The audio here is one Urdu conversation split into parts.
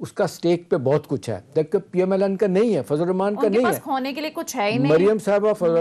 اس کا سٹیک پہ بہت کچھ ہے، جبکہ پی ایم ایل این کا نہیں ہے، فضل الرحمان کا ان کے نہیں پاس ہے. کھونے کے لیے کچھ ہے ہی نہیں. مریم صاحبہ، فضل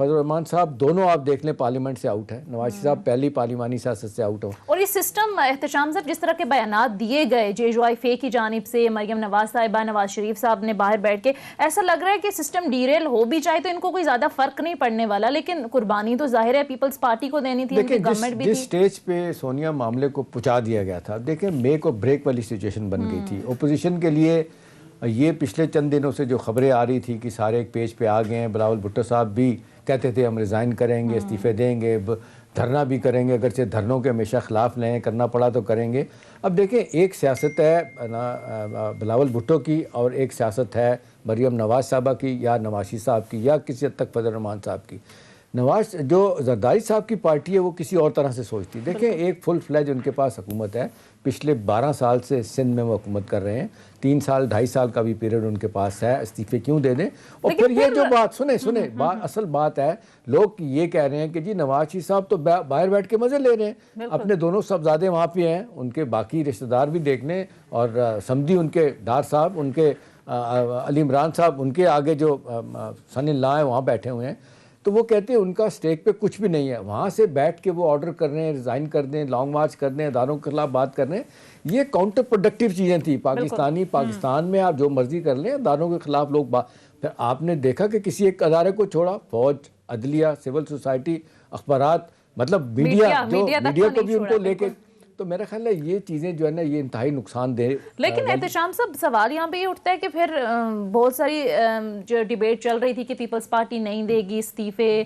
الرحمان صاحب دونوں آپ دیکھ لیں پارلیمنٹ سے آؤٹ ہے. نواز شریف صاحب پہلی پارلیمانی سیاست سے آؤٹ ہو. اور یہ سسٹم احتشام صاحب جس طرح کے بیانات دیے گئے JUI کی جانب سے، مریم نواز صاحبہ، نواز شریف صاحب نے باہر بیٹھ کے، ایسا لگ رہا ہے کہ سسٹم ڈیریل ہو بھی جائے تو ان کو کوئی زیادہ فرق نہیں پڑنے والا، لیکن قربانی تو ظاہر ہے پیپلز پارٹی کو دینی تھی، ان کی گورنمنٹ بھی تھی. جس سٹیج پہ سونیا معاملے کو پہنچا دیا گیا تھا، دیکھیں میک اور بریک والی سچویشن بن گئی تھی اپوزیشن کے لیے. یہ پچھلے چند دنوں سے جو خبریں آ رہی تھی کہ سارے ایک پیج پہ آ گئے ہیں، بلاول بھٹو صاحب بھی کہتے تھے ہم ریزائن کریں گے، استعفے دیں گے، دھرنا بھی کریں گے، اگرچہ دھرنوں کے ہمیشہ خلاف لیں، کرنا پڑا تو کریں گے. اب دیکھیں ایک سیاست ہے بلاول بھٹو کی اور ایک سیاست ہے مریم نواز صاحبہ کی یا نواز شریف صاحب کی یا کسی حد تک فضل الرحمان صاحب کی. نواز جو زرداری صاحب کی پارٹی ہے وہ کسی اور طرح سے سوچتی. دیکھیں ایک فل فلیج ان کے پاس حکومت ہے، پچھلے 12 سال سے سندھ میں وہ حکومت کر رہے ہیں، 3 سال 2.5 سال کا بھی پیریڈ ان کے پاس ہے، استعفے کیوں دے دیں. اور پھر یہ جو بات سنیں اصل بات ہے، لوگ یہ کہہ رہے ہیں کہ جی نواز شریف صاحب تو باہر بیٹھ کے مزے لے رہے ہیں، اپنے دونوں صاحبزادے وہاں پہ ہیں، ان کے باقی رشتہ دار بھی دیکھ لیں، اور سمدھی ان کے ڈار صاحب، ان کے علی عمران صاحب، ان کے آگے جو سن اللہ ہیں وہاں بیٹھے ہوئے ہیں. تو وہ کہتے ہیں ان کا سٹیک پہ کچھ بھی نہیں ہے، وہاں سے بیٹھ کے وہ آرڈر کر رہے ہیں، ریزائن کر دیں، لانگ مارچ کر دیں، اداروں کے خلاف بات کر رہے ہیں. یہ کاؤنٹر پروڈکٹیو چیزیں تھیں. پاکستان میں آپ جو مرضی کر لیں، اداروں کے خلاف لوگ پھر آپ نے دیکھا کہ کسی ایک ادارے کو چھوڑا، فوج، عدلیہ، سول سوسائٹی، اخبارات، مطلب میڈیا کو بھی ان کو لے کے. تو میرا خیال ہے یہ چیزیں جو ہے نا یہ انتہائی نقصان دہ. لیکن احتشام صاحب سوال یہاں پہ یہ اٹھتا ہے کہ پھر بہت ساری جو ڈیبیٹ چل رہی تھی کہ پیپلز پارٹی نہیں دے گی استعفے،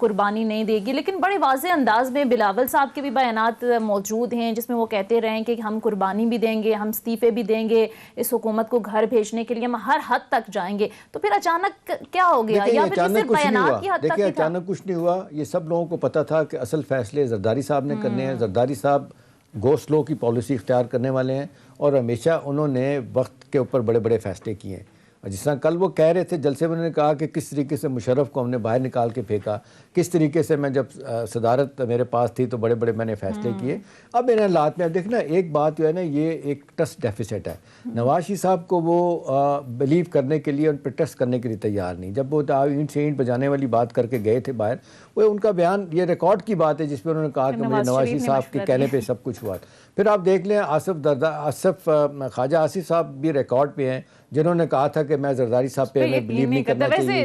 قربانی نہیں دے گی، لیکن بڑے واضح انداز میں بلاول صاحب کے بھی بیانات موجود ہیں جس میں وہ کہتے رہے ہیں کہ ہم قربانی بھی دیں گے، ہم استعفے بھی دیں گے، اس حکومت کو گھر بھیجنے کے لیے ہم ہر حد تک جائیں گے. تو پھر اچانک کیا ہو گیا؟ یا پھر صرف بیانات کی حد تک؟ دیکھیں اچانک کچھ نہیں ہوا، یہ سب لوگوں کو پتا تھا کہ اصل فیصلے زرداری صاحب نے کرنے ہیں. زرداری صاحب گو سلو کی پالیسی اختیار کرنے والے ہیں اور ہمیشہ انہوں نے وقت کے اوپر بڑے بڑے فیصلے کیے ہیں. جس طرح کل وہ کہہ رہے تھے جلسے میں، انہوں نے کہا کہ کس طریقے سے مشرف کو ہم نے باہر نکال کے پھینکا، کس طریقے سے میں جب صدارت میرے پاس تھی تو بڑے بڑے میں نے فیصلے کیے. اب ان حالات میں اب دیکھنا ایک بات جو ہے نا یہ ایک ٹرسٹ ڈیفیسٹ ہے. نواز شریف صاحب کو وہ بلیو کرنے کے لیے ان پہ ٹرسٹ کرنے کے لیے تیار نہیں. جب وہ اینٹ سے اینٹ بجانے والی بات کر کے گئے تھے باہر، وہ ان کا بیان یہ ریکارڈ کی بات ہے جس پہ انہوں نے کہا کہ مجھے نواز شریف صاحب کے کہنے پہ سب کچھ ہوا. پھر آپ دیکھ لیں خواجہ آصف صاحب بھی ریکارڈ پہ ہیں جنہوں نے کہا تھا کہ میں زرداری صاحب پہ میں بلیو نہیں کرنا چاہیے.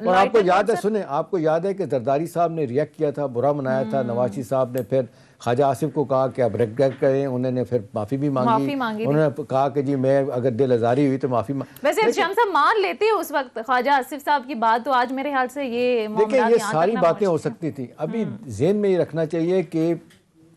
اور آپ کو یاد ہے، سنیں آپ کو یاد ہے کہ زرداری صاحب نے ریئیکٹ کیا تھا، برا منایا تھا. نواز شریف صاحب نے پھر خواجہ آصف کو کہا کہ آپ ریگریٹ کریں، انہوں نے پھر معافی بھی مانگی. انہوں نے کہا کہ جی میں اگر دل آزاری ہوئی تو معافی ویسے احتشام صاحب مان لیتے ہیں اس وقت خواجہ آصف صاحب کی بات، تو آج میرے خیال سے یہ دیکھیں یہ ساری باتیں ہو سکتی تھیں. ابھی ذہن میں یہ رکھنا چاہیے کہ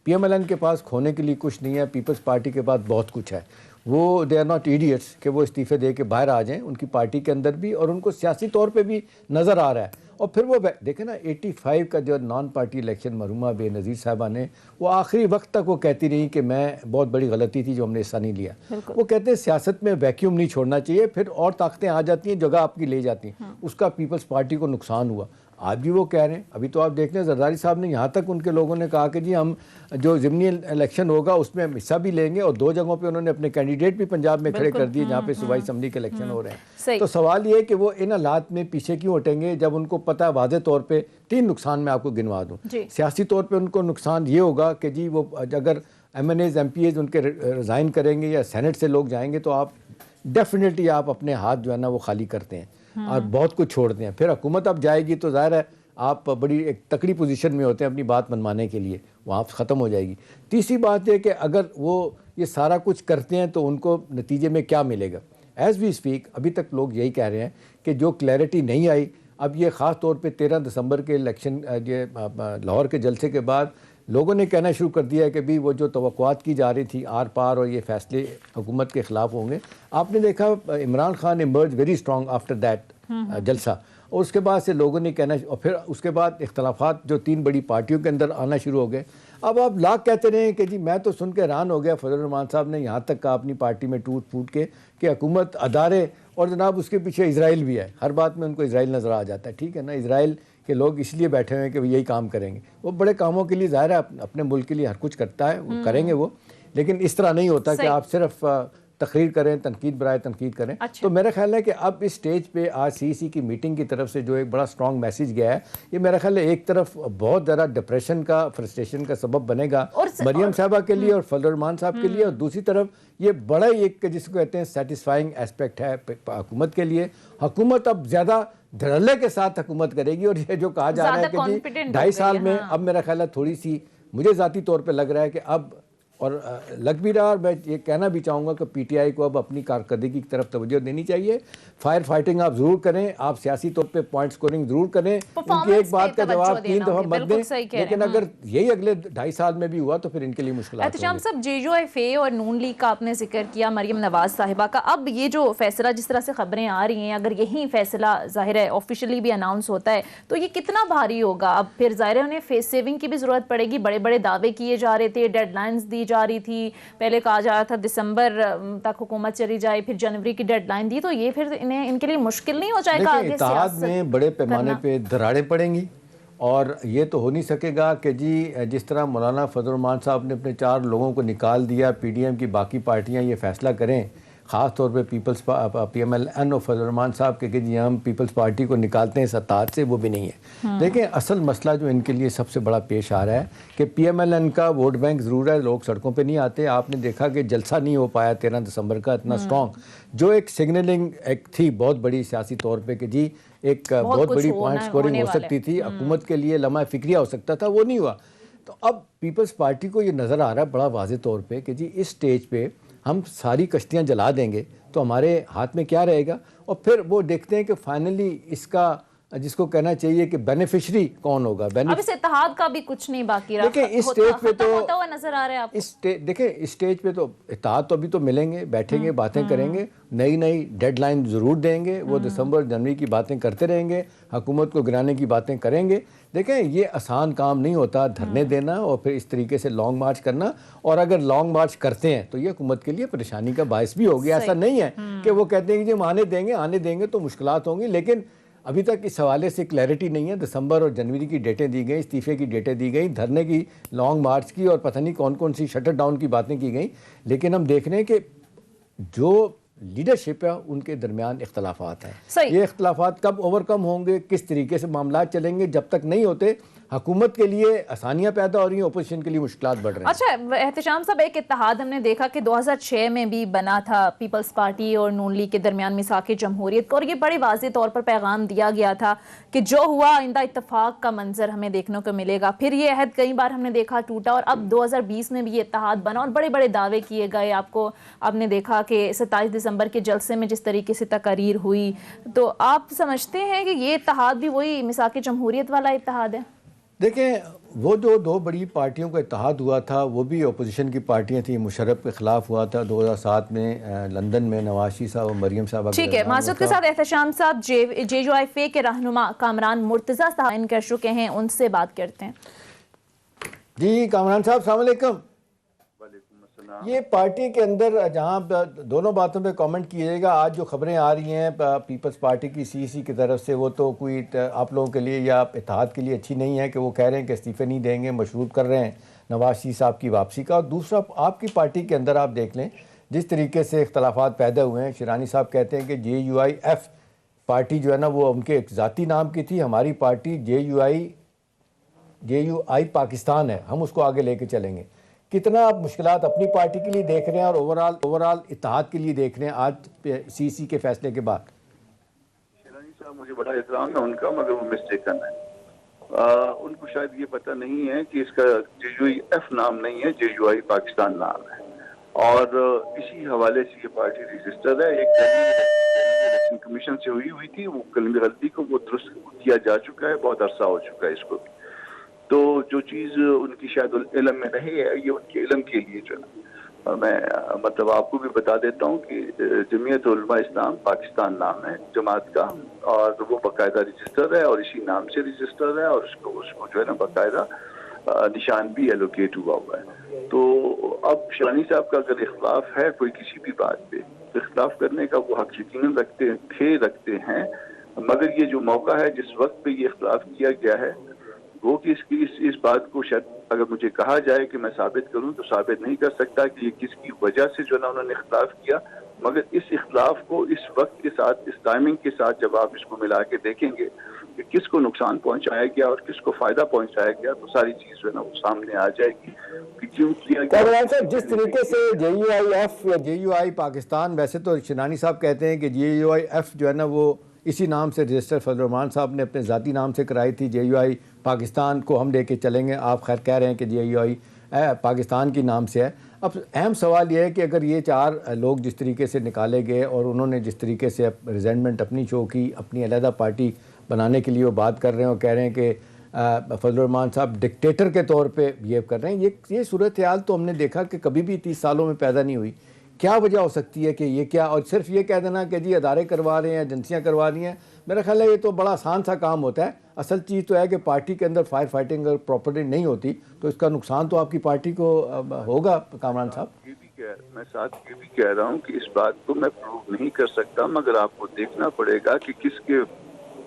پی ایم ایل این کے پاس کھونے کے لیے کچھ نہیں ہے، پیپلز پارٹی کے پاس بہت کچھ ہے. وہ دے آر ناٹ ایڈیٹس کہ وہ استعفے دے کے باہر آ جائیں، ان کی پارٹی کے اندر بھی اور ان کو سیاسی طور پہ بھی نظر آ رہا ہے. اور پھر وہ دیکھیں نا 85 کا جو نان پارٹی الیکشن مرحومہ بے نظیر صاحبہ نے، وہ آخری وقت تک وہ کہتی رہی کہ میں بہت بڑی غلطی تھی جو ہم نے حصہ نہیں لیا. وہ کہتے ہیں سیاست میں ویکیوم نہیں چھوڑنا چاہیے، پھر اور طاقتیں آ جاتی ہیں جگہ آپ کی لے جاتی ہیں. اس کا پیپلز پارٹی کو نقصان ہوا. آج بھی وہ کہہ رہے ہیں. ابھی تو آپ دیکھ لیں زرداری صاحب نے یہاں تک ان کے لوگوں نے کہا کہ جی ہم جو ضمنی الیکشن ہوگا اس میں حصہ بھی لیں گے، اور 2 جگہوں پہ انہوں نے اپنے کینڈیڈیٹ بھی پنجاب میں کھڑے کر دیے جہاں پہ صوبائی اسمبلی کے الیکشن ہو رہے ہیں. تو سوال یہ ہے کہ وہ ان حالات میں پیچھے کیوں ہٹیں گے جب ان کو پتہ ہے واضح طور پہ 3 نقصان میں آپ کو گنوا دوں. سیاسی طور پہ ان کو نقصان یہ ہوگا کہ جی وہ اگر M N As M P As ان کے ریزائن کریں گے یا سینٹ سے لوگ جائیں گے تو آپ ڈیفینیٹلی آپ اپنے ہاتھ جو ہے نا وہ خالی کرتے ہیں اور بہت کچھ چھوڑتے ہیں. پھر حکومت اب جائے گی تو ظاہر ہے آپ بڑی ایک تکڑی پوزیشن میں ہوتے ہیں اپنی بات منوانے کے لیے، وہاں ختم ہو جائے گی. تیسری بات یہ کہ اگر وہ یہ سارا کچھ کرتے ہیں تو ان کو نتیجے میں کیا ملے گا. ایز وی اسپیک ابھی تک لوگ یہی کہہ رہے ہیں کہ جو کلیئرٹی نہیں آئی. اب یہ خاص طور پہ 13 دسمبر کے الیکشن لاہور کے جلسے کے بعد لوگوں نے کہنا شروع کر دیا ہے کہ بھی وہ جو توقعات کی جا رہی تھی آر پار اور یہ فیصلے حکومت کے خلاف ہوں گے. آپ نے دیکھا Imran Khan emerge very strong after that جلسہ، اور اس کے بعد سے لوگوں نے کہنا، اور پھر اس کے بعد اختلافات جو 3 بڑی پارٹیوں کے اندر آنا شروع ہو گئے. اب آپ لاکھ کہتے رہے ہیں کہ جی میں تو سن کے حیران ہو گیا. فضل الرحمان صاحب نے یہاں تک کہا اپنی پارٹی میں ٹوٹ پھوٹ کے کہ حکومت، ادارے، اور جناب اس کے پیچھے اسرائیل بھی ہے. ہر بات میں ان کو اسرائیل نظر آ جاتا ہے. ٹھیک ہے نا، اسرائیل کے لوگ اس لیے بیٹھے ہوئے ہیں کہ وہ یہی کام کریں گے. وہ بڑے کاموں کے لیے ظاہر ہے اپنے ملک کے لیے ہر کچھ کرتا ہے، وہ کریں گے وہ، لیکن اس طرح نہیں ہوتا کہ آپ صرف تقریر کریں، تنقید برائے تنقید کریں. تو میرا خیال ہے کہ اب اس سٹیج پہ آج سی سی کی میٹنگ کی طرف سے جو ایک بڑا سٹرونگ میسیج گیا ہے، یہ میرا خیال ہے ایک طرف بہت زیادہ ڈپریشن کا، فرسٹریشن کا سبب بنے گا مریم صاحبہ کے لیے اور فضل الرحمان صاحب کے لیے، اور دوسری طرف یہ بڑا ہی ایک جس کو کہتے ہیں سیٹسفائنگ ایسپیکٹ ہے حکومت کے لیے. حکومت اب زیادہ دھڑلے کے ساتھ حکومت کرے گی، اور یہ جو کہا جا رہا ہے کہ جی 2.5 سال میں، اب میرا خیال ہے تھوڑی سی مجھے ذاتی طور پہ لگ رہا ہے کہ اب، اور لگ بھی رہا، اور میں یہ کہنا بھی چاہوں گا کہ پی ٹی آئی کو اب اپنی کارکردگی کی طرف توجہ دینی چاہیے. فائر فائٹنگ آپ ضرور کریں، آپ سیاسی طور پہ پوائنٹ سکورنگ ضرور کریں، ان کی ایک بات کا جواب 3 دفعہ مت دیں، لیکن اگر یہی اگلے 2.5 سال میں بھی ہوا تو پھر ان کے لیے مشکلات ہوں گی. احتشام صاحب، جے یو ایف اے اور نون لیگ کا آپ نے ذکر کیا، مریم نواز صاحبہ کا، اب یہ جو فیصلہ جس طرح سے خبریں آ رہی ہیں، اگر یہی فیصلہ ظاہر ہے آفیشلی بھی اناؤنس ہوتا ہے تو یہ کتنا بھاری ہوگا؟ اب پھر ظاہر ہے انہیں فیس سیونگ کی بھی ضرورت پڑے گی. بڑے بڑے دعوے کیے جا رہے تھے، ڈیڈ لائنز دی جا رہی تھی، پہلے کہا جا رہا تھا دسمبر تک حکومت چلی جائے، پھر جنوری کی ڈیڈ لائن دی، تو یہ پھر ان کے لیے مشکل نہیں ہو جائے گا آگے اتحاد میں بڑے پیمانے پہ دراڑیں پڑیں گی؟ اور یہ تو ہو نہیں سکے گا کہ جی جس طرح مولانا فضل الرحمان صاحب نے اپنے 4 لوگوں کو نکال دیا، پی ڈی ایم کی باقی پارٹیاں یہ فیصلہ کریں، خاص طور پہ پی ایم ایل این اور فضل الرحمان صاحب کے کہ جی ہم پیپلز پارٹی کو نکالتے ہیں اتحاد سے، وہ بھی نہیں ہے. دیکھیں اصل مسئلہ جو ان کے لیے سب سے بڑا پیش آ رہا ہے کہ پی ایم ایل این کا ووٹ بینک ضرور ہے، لوگ سڑکوں پہ نہیں آتے. آپ نے دیکھا کہ جلسہ نہیں ہو پایا 13 دسمبر کا اتنا سٹرونگ، جو ایک سگنلنگ ایک تھی بہت بڑی سیاسی طور پہ کہ جی ایک بہت بڑی پوائنٹ سکورنگ ہو سکتی تھی، حکومت کے لیے لمحہ فکریہ ہو سکتا تھا، وہ نہیں ہوا. تو اب پیپلز پارٹی کو یہ نظر آ رہا ہے بڑا واضح طور پہ کہ جی اس سٹیج پہ ہم ساری کشتیاں جلا دیں گے تو ہمارے ہاتھ میں کیا رہے گا، اور پھر وہ دیکھتے ہیں کہ فائنلی اس کا جس کو کہنا چاہیے کہ بینیفیشری کون ہوگا. اب اس اتحاد کا بھی کچھ نہیں باقی رہا، دیکھیں اس سٹیج پہ تو ہوتا ہوا نظر آ رہا ہے آپ کو. دیکھیں اس سٹیج پہ تو اتحاد تو ابھی تو ملیں گے، بیٹھیں گے، باتیں کریں گے، نئی ڈیڈ لائن ضرور دیں گے، وہ دسمبر جنوری کی باتیں کرتے رہیں گے، حکومت کو گرانے کی باتیں کریں گے. دیکھیں یہ آسان کام نہیں ہوتا دھرنے دینا اور پھر اس طریقے سے لانگ مارچ کرنا، اور اگر لانگ مارچ کرتے ہیں تو یہ حکومت کے لیے پریشانی کا باعث بھی ہوگی. ایسا نہیں ہے کہ وہ کہتے ہیں کہ جی ہم آنے دیں گے تو مشکلات ہوں گی، لیکن ابھی تک اس حوالے سے کلیئرٹی نہیں ہے. دسمبر اور جنوری کی ڈیٹیں دی گئیں، استعفے کی ڈیٹیں دی گئیں، دھرنے کی، لانگ مارچ کی، اور پتہ نہیں کون سی شٹر ڈاؤن کی باتیں کی گئیں. لیکن ہم دیکھ رہے ہیں کہ جو لیڈرشپ ہے ان کے درمیان اختلافات ہیں. یہ اختلافات کب اوور کم ہوں گے، کس طریقے سے معاملات چلیں گے، جب تک نہیں ہوتے حکومت کے لیے آسانیاں پیدا ہو رہی ہیں، اپوزیشن کے لیے مشکلات بڑھ رہی ہیں. اچھا احتشام صاحب، ایک اتحاد ہم نے دیکھا کہ 2006 میں بھی بنا تھا پیپلز پارٹی اور نون لیگ کے درمیان میثاق جمہوریت کو، اور یہ بڑے واضح طور پر پیغام دیا گیا تھا کہ جو ہوا آئندہ اتفاق کا منظر ہمیں دیکھنے کو ملے گا. پھر یہ عہد کئی بار ہم نے دیکھا ٹوٹا، اور اب 2020 میں بھی یہ اتحاد بنا اور بڑے بڑے دعوے کیے گئے. آپ نے دیکھا کہ 27 دسمبر کے جلسے میں جس طریقے سے تقاریر ہوئی، تو آپ سمجھتے ہیں کہ یہ اتحاد بھی وہی میثاق جمہوریت والا اتحاد ہے؟ دیکھیں وہ جو 2 بڑی پارٹیوں کا اتحاد ہوا تھا وہ بھی اپوزیشن کی پارٹیاں تھیں. مشرف کے خلاف ہوا تھا 2007 میں لندن میں، نواز شریف صاحب اور مریم صاحب. ٹھیک ہے، معذرت کے ساتھ احتشام صاحب، جے یو ایف اے کے رہنما کامران مرتضیٰ صاحب ان کر چکے ہیں، ان سے بات کرتے ہیں. جی کامران صاحب السلام علیکم. یہ پارٹی کے اندر جہاں دونوں باتوں پہ کامنٹ کیجیے گا. آج جو خبریں آ رہی ہیں پیپلز پارٹی کی سی سی کی طرف سے، وہ تو کوئی آپ لوگوں کے لیے یا اتحاد کے لیے اچھی نہیں ہے کہ وہ کہہ رہے ہیں کہ استعفے نہیں دیں گے، مشروط کر رہے ہیں نواز شریف صاحب کی واپسی کا. اور دوسرا آپ کی پارٹی کے اندر آپ دیکھ لیں جس طریقے سے اختلافات پیدا ہوئے ہیں. شیرانی صاحب کہتے ہیں کہ جے یو آئی ایف پارٹی جو ہے نا وہ ان کے ایک ذاتی نام کی تھی، ہماری پارٹی جے یو آئی پاکستان ہے، ہم اس کو آگے لے کے چلیں گے. کتنا آپ مشکلات اپنی پارٹی کے لیے دیکھ رہے ہیں اور اوورال اتحاد کے لیے دیکھ رہے ہیں آج سی سی کے فیصلے کے بعد؟ شیرانی صاحب مجھے بڑا احترام ہے ان کا، مگر وہ مسٹیکن ہے. ان کو شاید یہ پتہ نہیں ہے کہ اس کا جے یو آئی ایف نام نہیں ہے، جے یو آئی پاکستان نام ہے. اور اسی حوالے سے یہ پارٹی رجسٹر ہے. ایک الیکشن کمیشن سے ہوئی تھی، وہ کلمی غلطی کو وہ درست کیا جا چکا ہے، بہت عرصہ ہو چکا ہے اس کو. تو جو چیز ان کی شاید علم میں نہیں ہے، یہ ان کے علم کے لیے جو ہے میں مطلب آپ کو بھی بتا دیتا ہوں کہ جمعیت علماء اسلام پاکستان نام ہے جماعت کا، اور وہ باقاعدہ رجسٹر ہے اور اسی نام سے رجسٹر ہے، اور اس کو جو ہے نا باقاعدہ نشان بھی ایلوکیٹ ہوا ہے. تو اب شیرانی صاحب کا اگر اختلاف ہے کوئی کسی بھی بات پہ، اختلاف کرنے کا وہ حق یقیناً رکھتے ہیں، مگر یہ جو موقع ہے جس وقت پہ یہ اختلاف کیا گیا ہے وہ کہ اس بات کو شاید اگر مجھے کہا جائے کہ میں ثابت کروں تو ثابت نہیں کر سکتا کہ یہ کس کی وجہ سے جو ہے نا انہوں نے اختلاف کیا، مگر اس اختلاف کو اس وقت کے ساتھ، اس ٹائمنگ کے ساتھ جب آپ اس کو ملا کے دیکھیں گے کہ کس کو نقصان پہنچایا گیا اور کس کو فائدہ پہنچایا گیا، تو ساری چیز جو ہے نا وہ سامنے آ جائے گی کہ کیوں کیا گیا۔ کامران صاحب، جس طریقے سے JUIF یا JUI پاکستان، ویسے تو شنانی صاحب کہتے ہیں کہ JUIF جو ہے نا وہ اسی نام سے رجسٹر فضل الرحمان صاحب نے اپنے ذاتی نام سے کرائی تھی، JUI پاکستان کو ہم لے کے چلیں گے، آپ خیر کہہ رہے ہیں کہ JUI پاکستان کی نام سے ہے۔ اب اہم سوال یہ ہے کہ اگر یہ 4 لوگ جس طریقے سے نکالے گئے اور انہوں نے جس طریقے سے ریزنٹمنٹ اپنی شو کی، اپنی علیحدہ پارٹی بنانے کے لیے وہ بات کر رہے ہیں اور کہہ رہے ہیں کہ فضل الرحمان صاحب ڈکٹیٹر کے طور پہ بہیو کر رہے ہیں، یہ صورتحال تو ہم نے دیکھا کہ کبھی بھی 30 سالوں میں پیدا نہیں ہوئی۔ کیا وجہ ہو سکتی ہے کہ یہ کیا، اور صرف یہ کہہ دینا کہ جی ادارے کروا رہے ہیں، ایجنسیاں کروا رہی ہیں، میرا خیال ہے یہ تو بڑا آسان سا کام ہوتا ہے۔ اصل چیز تو ہے کہ پارٹی کے اندر فائر فائٹنگ اگر پراپرلی نہیں ہوتی تو اس کا نقصان تو آپ کی پارٹی کو ہوگا۔ کامران صاحب، میں ساتھ یہ بھی کہہ رہا ہوں کہ اس بات کو میں پروو نہیں کر سکتا، مگر آپ کو دیکھنا پڑے گا کہ کس کے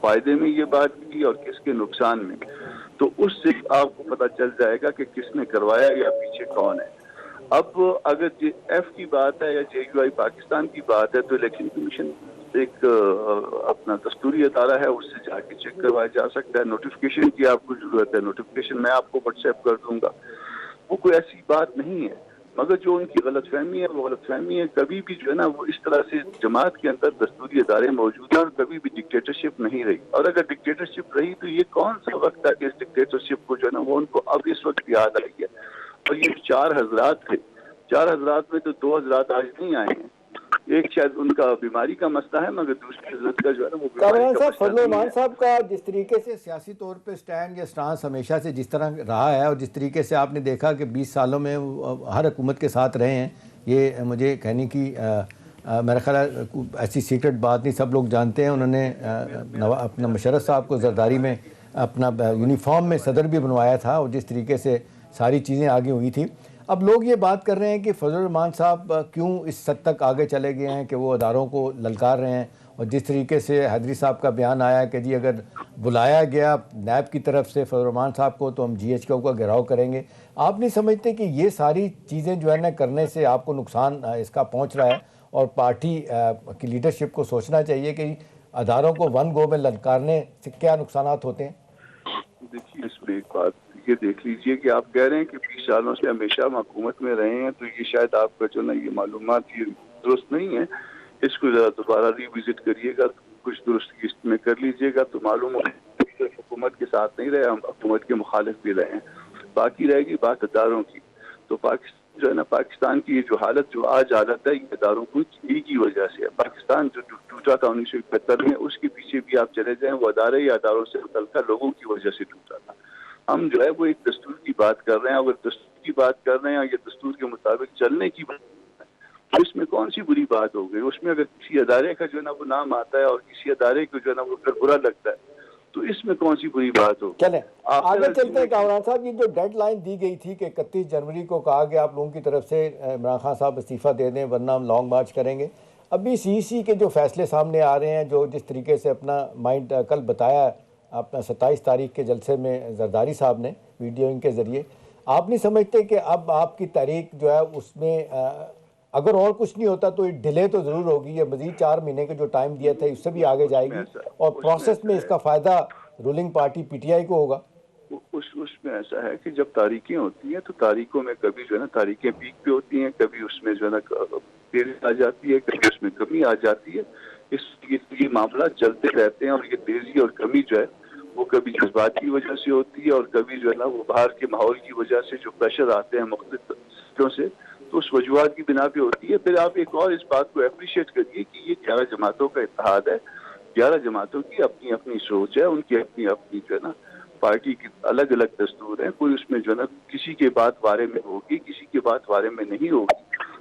فائدے میں یہ بات کی اور کس کے نقصان میں، تو اس سے آپ کو پتہ چل جائے گا کہ کس نے کروایا یا پیچھے کون ہے۔ اب اگر JF کی بات ہے یا JUI پاکستان کی بات ہے تو الیکشن کمیشن ایک اپنا دستوری ادارہ ہے، اس سے جا کے چیک کروایا جا سکتا ہے۔ نوٹیفیکیشن کی آپ کو ضرورت ہے، نوٹیفیکیشن میں آپ کو واٹس ایپ کر دوں گا، وہ کوئی ایسی بات نہیں ہے۔ مگر جو ان کی غلط فہمی ہے وہ غلط فہمی ہے، کبھی بھی جو ہے نا وہ اس طرح سے جماعت کے اندر دستوری ادارے موجود ہیں اور کبھی بھی ڈکٹیٹرشپ نہیں رہی، اور اگر ڈکٹیٹرشپ رہی تو یہ کون سا وقت تھا کہ اس ڈکٹیٹرشپ کو جو ہے نا وہ ان کو اب اس وقت یاد آ گیا۔ اور یہ 4 حضرات تھے، 4 حضرات میں تو 2 حضرات آج نہیں آئے ہیں، ایک شاید ان کا بیماری کا مسئلہ ہے، مگر دوسری حضرت کا جو ہے نا وہ بیماری کامران کا صاحب، مسئلہ فضل نہیں الرحمان ہے۔ صاحب کا جس طریقے سے سیاسی طور پہ سٹینڈ یا سٹانس ہمیشہ سے جس طرح رہا ہے اور جس طریقے سے آپ نے دیکھا کہ 20 سالوں میں ہر حکومت کے ساتھ رہے ہیں، یہ مجھے کہنے کی میرا خیال ہے ایسی سیکرٹ بات نہیں، سب لوگ جانتے ہیں۔ انہوں نے اپنا مشرف صاحب کو زرداری میں اپنا یونیفارم میں صدر بھی بنوایا تھا، اور جس طریقے سے ساری چیزیں آگے ہوئی تھیں۔ اب لوگ یہ بات کر رہے ہیں کہ فضل الرحمان صاحب کیوں اس حد تک آگے چلے گئے ہیں کہ وہ اداروں کو للکار رہے ہیں، اور جس طریقے سے حیدری صاحب کا بیان آیا کہ جی اگر بلایا گیا نیب کی طرف سے فضل الرحمان صاحب کو تو ہم GHQ کا گھیراؤ کریں گے۔ آپ نہیں سمجھتے کہ یہ ساری چیزیں جو ہے نا کرنے سے آپ کو نقصان اس کا پہنچ رہا ہے، اور پارٹی کی لیڈرشپ کو سوچنا چاہیے کہ اداروں کو ون گو میں للکارنے سے کیا نقصانات ہوتے ہیں؟ دیکھیے، اس میں ایک بات یہ دیکھ لیجئے کہ آپ کہہ رہے ہیں کہ 20 سالوں سے ہمیشہ ہم حکومت میں رہے ہیں، تو یہ شاید آپ کا جو نا یہ معلومات یہ درست نہیں ہے، اس کو ذرا دوبارہ ری وزٹ کریے گا، کچھ درست اس میں کر لیجئے گا تو معلوم ہوگا کہ حکومت کے ساتھ نہیں رہے، ہم حکومت کے مخالف بھی رہے ہیں۔ باقی رہے گی بات اداروں کی، تو پاکستان جو ہے نا پاکستان کی یہ جو حالت جو آج حالت ہے یہ اداروں کی وجہ سے ہے۔ پاکستان جو ٹوٹا تھا 1971 میں، اس کے پیچھے بھی آپ چلے جائیں، وہ ادارے یا اداروں سے متعلقہ لوگوں کی وجہ سے ٹوٹا تھا۔ ہم جو ہے وہ ایک دستور کی بات کر رہے ہیں، اگر دستور کی بات کر رہے ہیں اور یہ دستور کے مطابق چلنے کی بات تو اس میں کون سی بری بات ہو گئی؟ اس میں اگر کسی ادارے کا جو ہے نا وہ نام آتا ہے اور کسی ادارے کو جو ہے نا وہ اگر برا لگتا ہے تو اس میں کون سی بری بات ہو؟ چلیں آگے چلتے ہیں۔ کامران صاحب، یہ جو ڈیڈ لائن دی گئی تھی کہ 31 جنوری کو کہا گیا آپ لوگوں کی طرف سے عمران خان صاحب استعفیٰ دے دیں ورنہ ہم لانگ مارچ کریں گے، ابھی CEC کے جو فیصلے سامنے آ رہے ہیں، جو جس طریقے سے اپنا مائنڈ کل بتایا اپنا 27 تاریخ کے جلسے میں زرداری صاحب نے ویڈیوئنگ کے ذریعے، آپ نہیں سمجھتے کہ اب آپ کی تحریک جو ہے اس میں اگر اور کچھ نہیں ہوتا تو ڈیلے تو ضرور ہوگی، یہ مزید 4 مہینے کے جو ٹائم دیا تھا اس سے بھی آگے جائے گی، اور پروسیس میں اس کا فائدہ رولنگ پارٹی PTI کو ہوگا؟ اس میں ایسا ہے کہ جب تاریخیں ہوتی ہیں تو تاریخوں میں کبھی جو ہے نا تاریخیں پیک پہ ہوتی ہیں، کبھی اس میں جو ہے نا تیزی آ جاتی ہے، کبھی اس میں کمی آ جاتی ہے۔ یہ معاملات چلتے رہتے ہیں، اور یہ تیزی اور کمی جو ہے وہ کبھی جذبات کی وجہ سے ہوتی ہے، اور کبھی جو ہے نا وہ باہر کے ماحول کی وجہ سے جو پریشر آتے ہیں مختلف سطحوں سے، تو اس وجوہات کی بنا پہ ہوتی ہے۔ پھر آپ ایک اور اس بات کو اپریشیٹ کریے کہ یہ 11 جماعتوں کا اتحاد ہے، 11 جماعتوں کی اپنی اپنی سوچ ہے، ان کی اپنی اپنی جو ہے نا پارٹی کی الگ الگ دستور ہیں، کوئی اس میں جو ہے نا کسی کے بات بارے میں ہوگی، کسی کے بات بارے میں نہیں ہوگی۔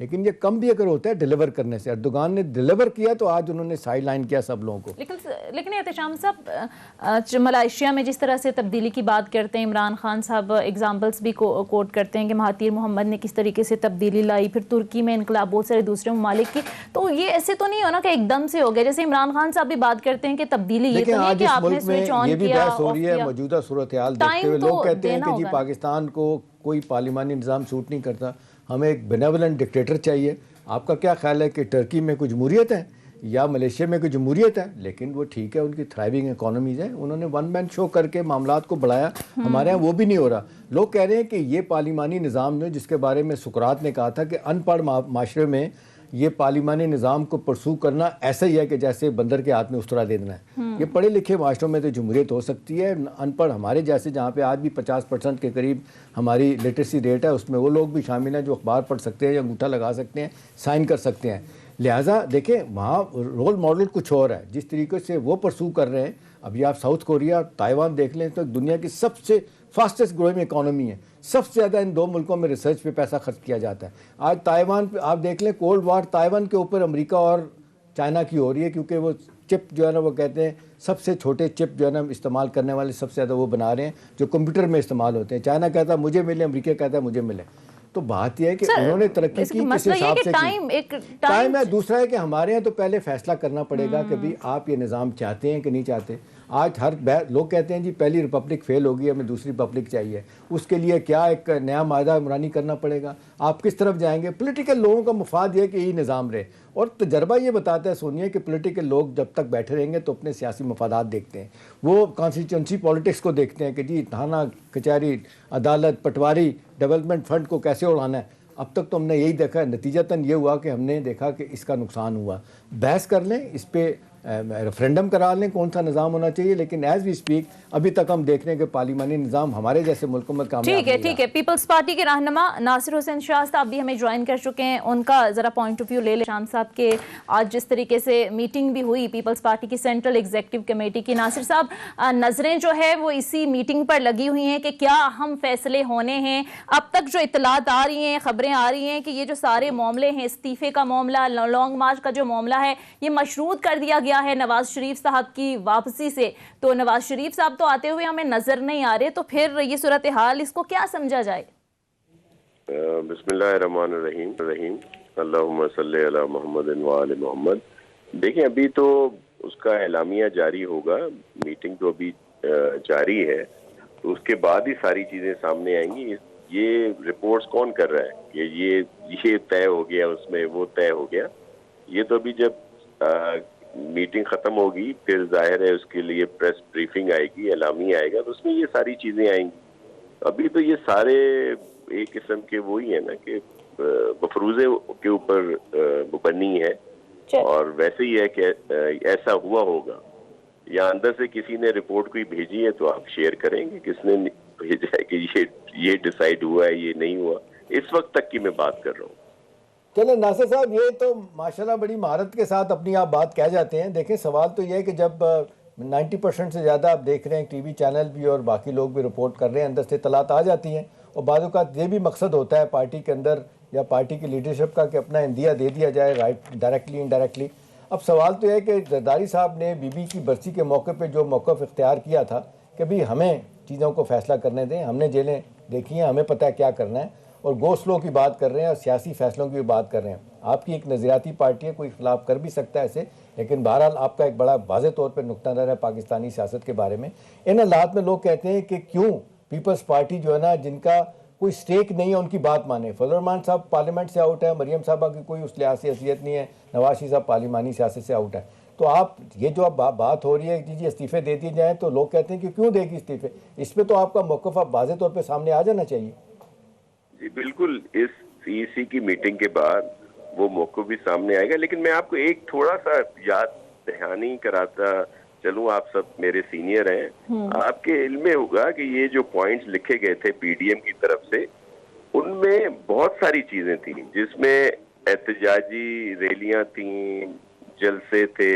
لیکن یہ کم بھی اگر ہوتا ہے ڈیلیور کرنے سے. اردوغان نے ڈیلیور کیا تو آج انہوں نے سائڈ لائن کیا سب لوگوں کو. لیکن احتشام صاحب ملائیشیا میں جس طرح سے تبدیلی کی بات کرتے ہیں, عمران خان صاحب ایگزامپلس بھی کوٹ کرتے ہیں کہ مہاتیر محمد نے کس طریقے سے تبدیلی لائی, پھر ترکی میں انقلاب, بہت سارے دوسرے ممالک کی, تو یہ ایسے تو نہیں ہونا کہ ایک دم سے ہو گیا. جیسے عمران خان صاحب بھی بات کرتے ہیں کہ تبدیلی یہ تو نہیں کہ آپ نے سوئچ آن کیا. یہ بھی بحث ہو رہی ہے موجودہ صورتحال دیکھتے ہوئے. لوگ کہتے ہیں کہ جی پاکستان کو کوئی پارلیمانی نظام سوٹ نہیں کرتا, ہمیں ایک بینیولنٹ ڈکٹیٹر چاہیے. آپ کا کیا خیال ہے کہ ٹرکی میں کوئی جمہوریت ہے یا ملیشیا میں کوئی جمہوریت ہے؟ لیکن وہ ٹھیک ہے, ان کی تھرائیونگ اکانومیز ہیں, انہوں نے ون مین شو کر کے معاملات کو بڑھایا. ہمارے ہاں وہ بھی نہیں ہو رہا. لوگ کہہ رہے ہیں کہ یہ پارلیمانی نظام جو جس کے بارے میں سقراط نے کہا تھا کہ ان پڑھ معاشرے میں یہ پارلیمانی نظام کو پرسو کرنا ایسا ہی ہے کہ جیسے بندر کے ہاتھ میں استرا دے دینا ہے. یہ پڑھے لکھے معاشروں میں تو جمہوریت ہو سکتی ہے. ان پڑھ ہمارے جیسے جہاں پہ آج بھی 50% کے قریب ہماری لٹریسی ریٹ ہے, اس میں وہ لوگ بھی شامل ہیں جو اخبار پڑھ سکتے ہیں یا انگوٹھا لگا سکتے ہیں, سائن کر سکتے ہیں. لہٰذا دیکھیں وہاں رول ماڈل کچھ اور ہے جس طریقے سے وہ پرسو کر رہے ہیں. ابھی آپ ساؤتھ کوریا, تائیوان دیکھ لیں تو دنیا کی سب سے فاسٹسٹ گروئنگ اکانومی ہے. سب سے زیادہ ان دو ملکوں میں ریسرچ پہ پیسہ خرچ کیا جاتا ہے. آج تائیوان پہ آپ دیکھ لیں, کولڈ وار تائیوان کے اوپر امریکہ اور چائنا کی ہو رہی ہے, کیونکہ وہ چپ جو ہے نا, وہ کہتے ہیں سب سے چھوٹے چپ جو ہے نا استعمال کرنے والے سب سے زیادہ وہ بنا رہے ہیں جو کمپیوٹر میں استعمال ہوتے ہیں. چائنا کہتا ہے مجھے ملے, امریکہ کہتا ہے مجھے ملے. تو بات یہ ہے کہ انہوں نے ترقی کی کس حساب سے کی. ٹائم ہے. دوسرا ہے کہ ہمارے یہاں تو پہلے فیصلہ کرنا پڑے گا کہ بھی آپ یہ نظام چاہتے ہیں کہ نہیں چاہتے. آج ہر لوگ کہتے ہیں جی پہلی ریپبلک فیل ہوگی, ہمیں دوسری ریپبلک چاہیے. اس کے لیے کیا ایک نیا معاہدہ عمرانی کرنا پڑے گا. آپ کس طرف جائیں گے؟ پولیٹیکل لوگوں کا مفاد یہ ہے کہ یہی نظام رہے. اور تجربہ یہ بتاتا ہے سونیا کہ پولیٹیکل لوگ جب تک بیٹھے رہیں گے تو اپنے سیاسی مفادات دیکھتے ہیں. وہ کانسٹیچوئنسی پالیٹکس کو دیکھتے ہیں کہ جی تھانہ, کچہری, عدالت, پٹواری, ڈیولپمنٹ فنڈ کو کیسے اڑانا ہے. اب تک تو ہم نے یہی دیکھا ہے. نتیجتاً یہ ہوا کہ ہم نے دیکھا کہ اس کا نقصان ہوا. بحث کر لیں اس پہ, ریفرینڈم کرا لیں کون سا نظام ہونا چاہیے, لیکن ایز وی اسپیک ابھی تک ہم دیکھ رہے ہیں کہ پارلیمانی نظام ہمارے جیسے ملکوں میں کامیاب نہیں رہا. ٹھیک ہے. پیپلز پارٹی کے رہنما ناصر حسین شاہ صاحب بھی ہمیں جوائن کر چکے ہیں, ان کا ذرا پوائنٹ آف ویو لے لیں. شام صاحب کے آج جس طریقے سے میٹنگ بھی ہوئی پیپلز پارٹی کی سینٹرل ایگزیکٹو کمیٹی کی, ناصر صاحب نظریں جو ہے وہ اسی میٹنگ پر لگی ہوئی ہیں کہ کیا اہم فیصلے ہونے ہیں. اب تک جو اطلاعات آ رہی ہیں, خبریں آ رہی ہیں کہ یہ جو سارے معاملے ہیں, استعفے کا معاملہ, لانگ مارچ کا جو معاملہ ہے, یہ مشروط کر دیا گیا ہے نواز شریف صاحب کی واپسی سے. تو نواز شریف صاحب تو آتے ہوئے ہمیں نظر نہیں آ رہے, تو پھر یہ صورتحال اس کو کیا سمجھا جائے؟ بسم اللہ الرحمن الرحیم. اللہم صلی علی محمد و آل محمد. دیکھیں ابھی تو اس کا اعلامیہ جاری ہوگا, میٹنگ تو ابھی جاری ہے, تو اس کے بعد ہی ساری چیزیں سامنے آئیں گی. یہ رپورٹس کون کر رہا ہے کہ یہ طے ہو گیا, اس میں وہ طے ہو گیا. یہ تو ابھی جب میٹنگ ختم ہوگی پھر ظاہر ہے اس کے لیے پریس بریفنگ آئے گی, اعلامیہ آئے گا, تو اس میں یہ ساری چیزیں آئیں گی. ابھی تو یہ سارے ایک قسم کے وہی ہیں نا کہ مفروضے کے اوپر بنی ہے, اور ویسے ہی ہے کہ ایسا ہوا ہوگا, یا اندر سے کسی نے رپورٹ کوئی بھیجی ہے تو آپ شیئر کریں گے کس نے بھیجا ہے کہ یہ ڈیسائیڈ ہوا ہے, یہ نہیں ہوا. اس وقت تک کی میں بات کر رہا ہوں. چلیں ناصر صاحب, یہ تو ماشاءاللہ بڑی مہارت کے ساتھ اپنی آپ بات کہہ جاتے ہیں. دیکھیں سوال تو یہ ہے کہ جب 90% سے زیادہ آپ دیکھ رہے ہیں ٹی وی چینل بھی اور باقی لوگ بھی رپورٹ کر رہے ہیں, اندر سے اطلاعات آ جاتی ہیں, اور بعض اوقات یہ بھی مقصد ہوتا ہے پارٹی کے اندر یا پارٹی کی لیڈرشپ کا کہ اپنا اندیا دے دیا جائے, رائٹ, ڈائریکٹلی انڈائریکٹلی. اب سوال تو یہ ہے کہ زرداری صاحب نے بی بی کی برسی کے موقع پہ جو موقف اختیار کیا تھا کہ بھی ہمیں چیزوں کو فیصلہ کرنے دیں, ہم نے جیلیں دیکھی ہیں, ہمیں پتہ ہے کیا کرنا ہے, اور گو سلو کی بات کر رہے ہیں اور سیاسی فیصلوں کی بھی بات کر رہے ہیں. آپ کی ایک نظریاتی پارٹی ہے, کوئی اختلاف کر بھی سکتا ہے ایسے, لیکن بہرحال آپ کا ایک بڑا واضح طور پہ نقطہ نظر ہے پاکستانی سیاست کے بارے میں. ان حالات میں لوگ کہتے ہیں کہ کیوں پیپلز پارٹی جو ہے نا, جن کا کوئی سٹیک نہیں ہے, ان کی بات مانے. فضل الرحمان صاحب پارلیمنٹ سے آؤٹ ہے, مریم صاحبہ کی کوئی اس لحاظ سے حیثیت نہیں ہے, نواز شریف صاحب پارلیمانی سیاست سے آؤٹ ہے. تو آپ یہ جو اب بات ہو رہی ہے کہ جی استعفے دے دیے جائیں, تو لوگ کہتے ہیں کہ کیوں دے گی استعفے, اس پہ تو آپ کا موقف اب واضح طور پہ سامنے آ جانا چاہیے. جی بالکل, اس سی سی کی میٹنگ کے بعد وہ موقف بھی سامنے آئے گا. لیکن میں آپ کو ایک تھوڑا سا یاد دہانی کراتا چلوں, آپ سب میرے سینئر ہیں, آپ کے علم میں ہوگا کہ یہ جو پوائنٹس لکھے گئے تھے پی ڈی ایم کی طرف سے, ان میں بہت ساری چیزیں تھیں, جس میں احتجاجی ریلیاں تھیں, جلسے تھے,